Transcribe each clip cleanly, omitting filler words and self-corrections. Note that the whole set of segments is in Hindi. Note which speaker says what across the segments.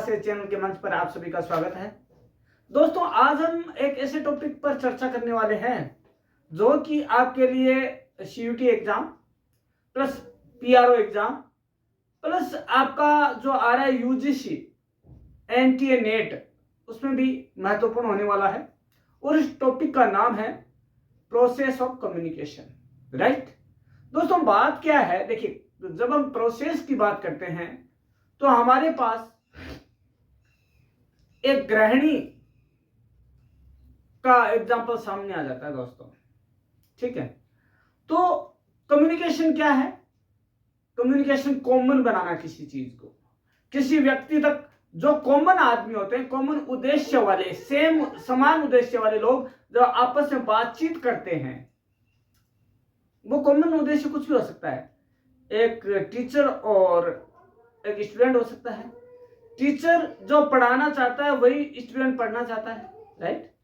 Speaker 1: से चैनल के मंच पर आप सभी का स्वागत है। दोस्तों, आज हम एक ऐसे टॉपिक पर चर्चा करने वाले हैं जो कि आपके लिए CUET exam plus PRO exam plus आपका जो आ रहा है यूजीसी एनटीए नेट, उसमें भी महत्वपूर्ण होने वाला है। और इस टॉपिक का नाम है प्रोसेस ऑफ कम्युनिकेशन। राइट दोस्तों, बात क्या है, देखिए जब हम प्रोसेस की बात करते हैं तो हमारे पास एक गृहिणी का एग्जांपल सामने आ जाता है दोस्तों। ठीक है, तो कम्युनिकेशन क्या है? कम्युनिकेशन कॉमन बनाना किसी चीज को, किसी व्यक्ति तक। जो कॉमन आदमी होते हैं, कॉमन उद्देश्य वाले, समान उद्देश्य वाले लोग जो आपस में बातचीत करते हैं, वो कॉमन उद्देश्य कुछ भी हो सकता है। एक टीचर और एक स्टूडेंट हो सकता है। टीचर जो पढ़ाना चाहता है वही स्टूडेंट पढ़ना चाहता है। राइट,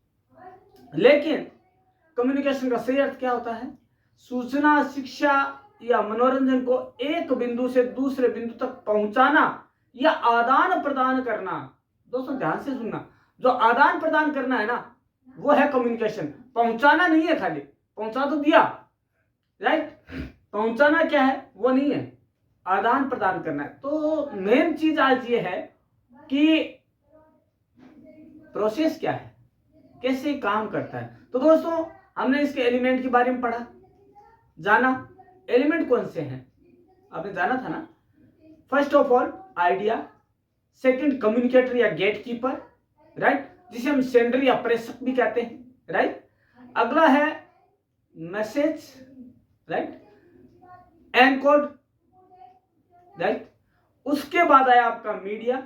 Speaker 1: लेकिन कम्युनिकेशन का सही अर्थ क्या होता है? सूचना, शिक्षा या मनोरंजन को एक बिंदु से दूसरे बिंदु तक पहुंचाना या आदान प्रदान करना। दोस्तों ध्यान से सुनना, जो आदान प्रदान करना है ना, वो है कम्युनिकेशन। पहुंचाना नहीं है, खाली पहुंचा तो दिया। राइट, पहुंचाना क्या है वो नहीं है, आदान प्रदान करना है। तो मेन चीज आज ये है कि प्रोसेस क्या है, कैसे काम करता है। तो दोस्तों, हमने इसके एलिमेंट के बारे में पढ़ा, जाना। एलिमेंट कौन से हैं आपने जाना था ना। First of all idea, second communicator या गेट कीपर, राइट, जिसे हम सेंडर या प्रेषक भी कहते हैं। राइट, अगला है मैसेज, राइट, एनकोड, राइट, उसके बाद आया आपका मीडिया,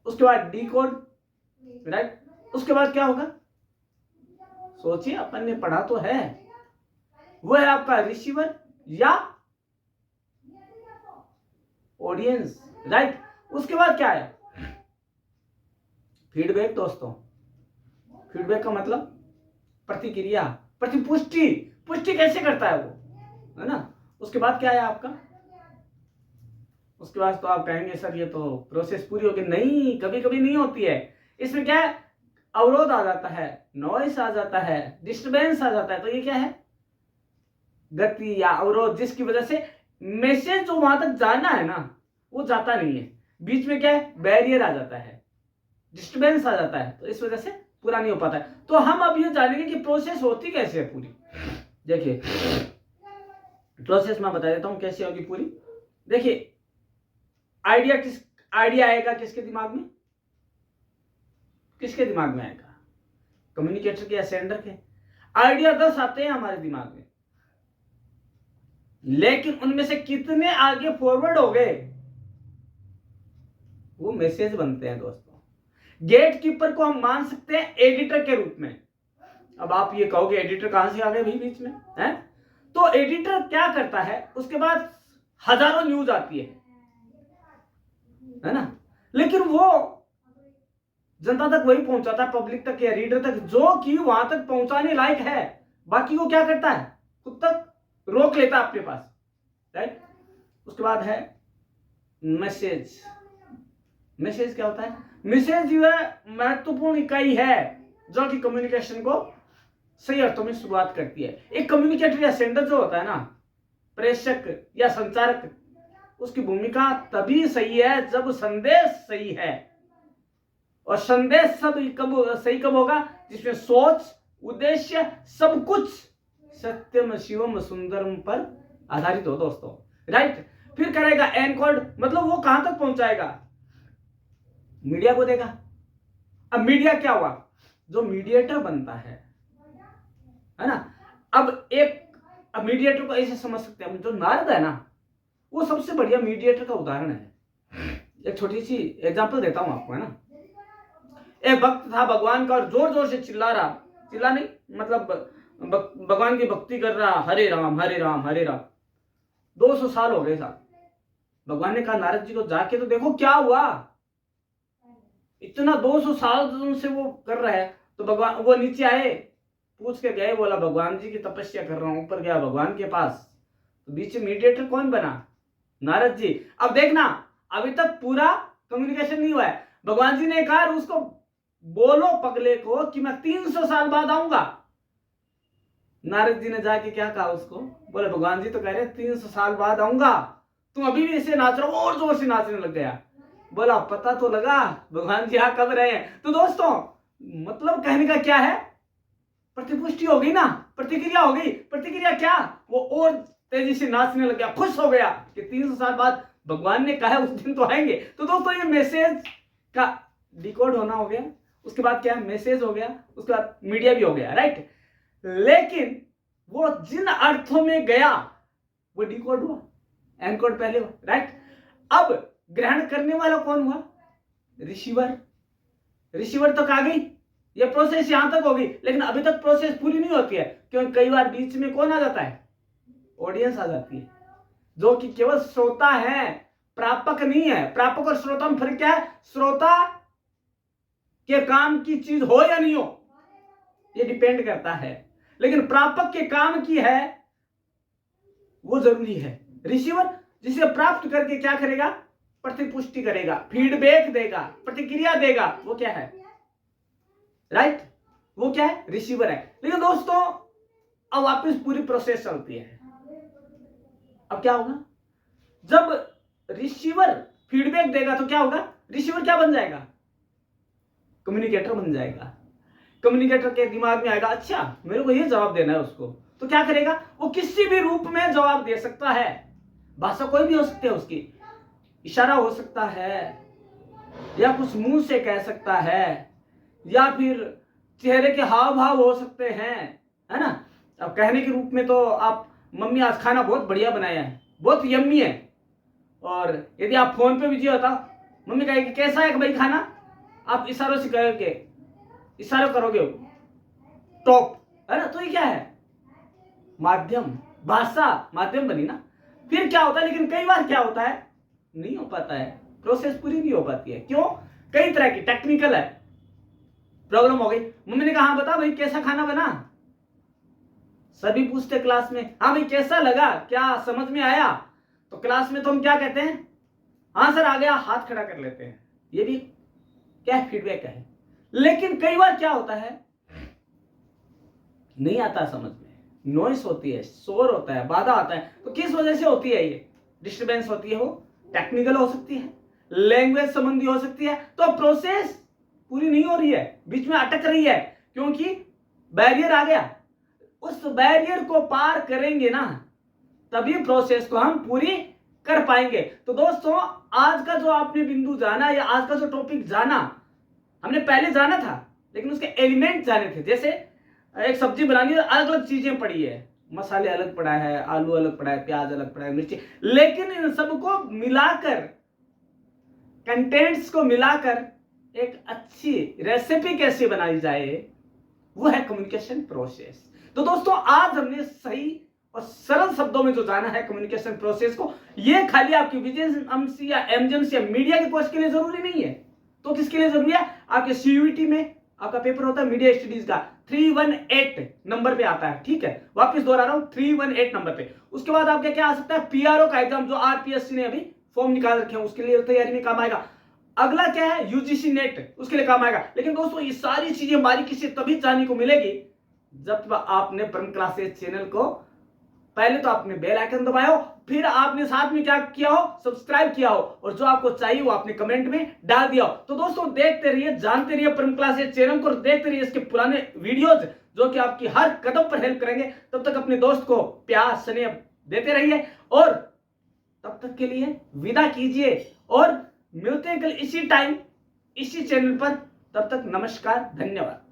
Speaker 1: उसके बाद डीकोड, राइट, उसके बाद क्या होगा, सोचिए, अपन ने पढ़ा तो है, वो है आपका रिसीवर या ऑडियंस। राइट, उसके बाद क्या है, फीडबैक। दोस्तों, फीडबैक का मतलब प्रतिक्रिया, प्रतिपुष्टि, पुष्टि कैसे करता है वो, है ना। उसके बाद क्या है आपका, उसके बाद तो आप कहेंगे सर ये तो प्रोसेस पूरी होगी। नहीं, कभी कभी नहीं होती है। इसमें क्या है, अवरोध आ जाता है, नॉइस आ जाता है, डिस्टरबेंस आ जाता है। तो ये क्या है, गति या अवरोध, जिसकी वजह से मैसेज जो वहां तक जाना है ना, वो जाता नहीं है। बीच में क्या है, बैरियर आ जाता है, डिस्टरबेंस आ जाता है, तो इस वजह से पूरा नहीं हो पाता है। तो हम अब ये जानेंगे कि प्रोसेस होती कैसे है पूरी। देखिए, प्रोसेस मैं बता देता हूं कैसे होगी पूरी। देखिए, आइडिया आएगा किसके दिमाग में, किसके दिमाग में आएगा, कम्युनिकेटर के या सेंडर के। आइडिया 10 आते हैं हमारे दिमाग में, लेकिन उनमें से कितने आगे फॉरवर्ड हो गए, वो मैसेज बनते हैं। दोस्तों, गेट कीपर को हम मान सकते हैं एडिटर के रूप में। अब आप ये कहोगे एडिटर कहां से आ गए भाई बीच में, है? तो एडिटर क्या करता है, उसके बाद हजारों न्यूज आती है ना, लेकिन वो जनता तक वही पहुंचाता है, पब्लिक तक या रीडर तक, जो कि वहां तक पहुंचाने लायक है। बाकी वो क्या करता है, खुद तक रोक लेता है अपने पास। राइट, उसके बाद है मैसेज। मैसेज क्या होता है, मैसेज यह महत्वपूर्ण इकाई है जो कि कम्युनिकेशन को सही अर्थों में शुरुआत करती है। एक कम्युनिकेटर या सेंडर जो होता है ना, प्रेषक या संचारक, उसकी भूमिका तभी सही है जब संदेश सही है। और संदेश सही कब होगा, जिसमें सोच, उद्देश्य, सब कुछ सत्यम शिवम सुंदरम पर आधारित हो। दोस्तों, राइट, फिर करेगा एनकोड, मतलब वो कहां तक पहुंचाएगा, मीडिया को देगा। अब मीडिया क्या हुआ, जो मीडिएटर बनता है ना। अब मीडिएटर को ऐसे समझ सकते हैं, जो नारद है ना, वो सबसे बढ़िया मीडिएटर का उदाहरण है। एक छोटी सी एग्जांपल देता हूं आपको, है ना। एक भक्त था भगवान का, और जोर जोर से चिल्ला रहा, चिल्ला नहीं मतलब भगवान की भक्ति कर रहा, हरे राम हरे राम हरे राम। 200 साल हो गए साहब। भगवान ने कहा नारद जी को जाके तो देखो क्या हुआ, इतना 200 साल से वो कर रहा है। तो भगवान, वो नीचे आए, पूछ के गए, बोला भगवान जी की तपस्या कर रहा हूं। ऊपर गया भगवान के पास, तो बीच में मीडिएटर कौन बना, नारद जी। अब देखना, अभी तक पूरा कम्युनिकेशन नहीं हुआ है। भगवान जी ने कहा उसको बोलो पगले को कि मैं 300 साल बाद आऊंगा। नारद जी ने जाके क्या कहा उसको, बोले भगवान जी तो कह रहे 300 साल बाद आऊंगा, तुम अभी भी ऐसे नाच रहे हो, और जोर से नाचने लग गया। बोला पता तो लगा भगवान जी यहाँ कब रहे हैं। तो दोस्तों मतलब कहने का क्या है, प्रतिपुष्टि हो गई ना, प्रतिक्रिया हो गई। प्रतिक्रिया क्या, वो और तेजी से नाचने लग गया, खुश हो गया कि 300 साल बाद भगवान ने कहा उस दिन तो आएंगे। तो दोस्तों ये मैसेज का डिकोड होना हो गया, उसके बाद क्या मैसेज हो गया, उसके बाद मीडिया भी हो गया, राइट। लेकिन वो जिन अर्थों में गया वो डिकोड हुआ, एनकोड पहले हुआ, राइट। अब ग्रहण करने वाला कौन हुआ, रिसीवर। रिसीवर तक आ गई, ये प्रोसेस यहां तक होगी, लेकिन अभी तक प्रोसेस पूरी नहीं होती है, क्योंकि कई बार बीच में कौन आ जाता है, ऑडियंस आ जाती है, जो कि केवल श्रोता है, प्रापक नहीं है। प्रापक और श्रोता में फर्क क्या है, श्रोता के काम की चीज हो या नहीं हो ये डिपेंड करता है, लेकिन प्रापक के काम की है वो जरूरी है। रिसीवर जिसे प्राप्त करके क्या करेगा, प्रतिपुष्टि करेगा, फीडबैक देगा, प्रतिक्रिया देगा, वो क्या है, राइट, वो क्या है, रिसीवर है। लेकिन दोस्तों अब वापस पूरी प्रोसेस चलती है। अब क्या होगा, जब रिसीवर फीडबैक देगा तो क्या होगा, रिसीवर क्या बन जाएगा, कम्युनिकेटर बन जाएगा। कम्युनिकेटर के दिमाग में आएगा अच्छा मेरे को ये जवाब देना है उसको, तो क्या करेगा, वो किसी भी रूप में जवाब दे सकता है। भाषा कोई भी हो सकती है उसकी, इशारा हो सकता है, या कुछ मुंह से कह सकता है, या फिर चेहरे के हाव भाव हो सकते हैं, है ना। अब कहने के रूप में तो आप मम्मी आज खाना बहुत बढ़िया बनाया है, बहुत यम्मी है, और यदि आप फोन पे बिजी होता, मम्मी कहेगी कैसा है भाई खाना, आप इशारों से कहोगे, इशारा करोगे टॉप, है ना। तो ये क्या है, माध्यम, भाषा माध्यम बनी ना। फिर क्या होता है, लेकिन कई बार क्या होता है, नहीं हो पाता है, प्रोसेस पूरी नहीं हो पाती है। क्यों, कई तरह की टेक्निकल है, प्रॉब्लम हो गई। मम्मी ने कहा हाँ बता भाई कैसा खाना बना, सभी पूछते क्लास में हाँ भाई कैसा लगा, क्या समझ में आया, तो क्लास में तो हम क्या कहते हैं, हाँ सर आ गया, हाथ खड़ा कर लेते हैं। ये भी क्या फीडबैक है। लेकिन कई बार क्या होता है, नहीं आता समझ में, नॉइस होती है, शोर होता है, बाधा आता है। तो किस वजह से होती है ये डिस्टर्बेंस होती है, वो टेक्निकल हो सकती है, लैंग्वेज संबंधी हो सकती है। तो प्रोसेस पूरी नहीं हो रही है, बीच में अटक रही है, क्योंकि बैरियर आ गया। उस बैरियर को पार करेंगे ना, तभी प्रोसेस को हम पूरी कर पाएंगे। तो दोस्तों आज का जो आपने बिंदु जाना, या आज का जो टॉपिक जाना, हमने पहले जाना था लेकिन उसके एलिमेंट जाने थे। जैसे एक सब्जी बनानी है, अलग अलग चीजें पड़ी है, मसाले अलग पड़ा है, आलू अलग पड़ा है, प्याज अलग पड़ा है, मिर्ची, लेकिन इन सबको मिलाकर, कंटेंट्स को मिलाकर एक अच्छी रेसिपी कैसे बनाई जाए, वो है कम्युनिकेशन प्रोसेस। तो दोस्तों आज हमने सही और सरल शब्दों में जो जाना है कम्युनिकेशन प्रोसेस को, ये खाली आपकी विजय या एमजेम्स या मीडिया के कोर्स के लिए जरूरी नहीं है। तो किसके लिए जरूरी है, आपके सीयूईटी में आपका पेपर होता है मीडिया स्टडीज का, 318 नंबर पे आता है, ठीक है, वापस दोहरा रहा हूं 318 नंबर पे। उसके बाद आपका क्या आ सकता है, पीआरओ का एग्जाम, जो आरपीएससी ने अभी फॉर्म निकाल रखे हैं, उसके लिए तैयारी में काम आएगा। अगला क्या है, यूजीसी नेट, उसके लिए काम आएगा। लेकिन दोस्तों ये सारी चीजें बारीकी से तभी जानने को मिलेगी जब आपने परम क्लासेस चैनल को, पहले तो आपने बेल आइकन दबाया हो, फिर आपने साथ में क्या किया हो, सब्सक्राइब किया हो, और जो आपको चाहिए वो आपने कमेंट में डाल दिया हो। तो दोस्तों देखते रहिए, जानते रहिए परम क्लासेस चैनल को, देखते रहिए इसके पुराने वीडियोज जो कि आपकी हर कदम पर हेल्प करेंगे। तब तक अपने दोस्त को प्यार स्नेह देते रहिए, और तब तक के लिए विदा कीजिए, और मिलते हैं कल इसी टाइम इसी चैनल पर। तब तक नमस्कार, धन्यवाद।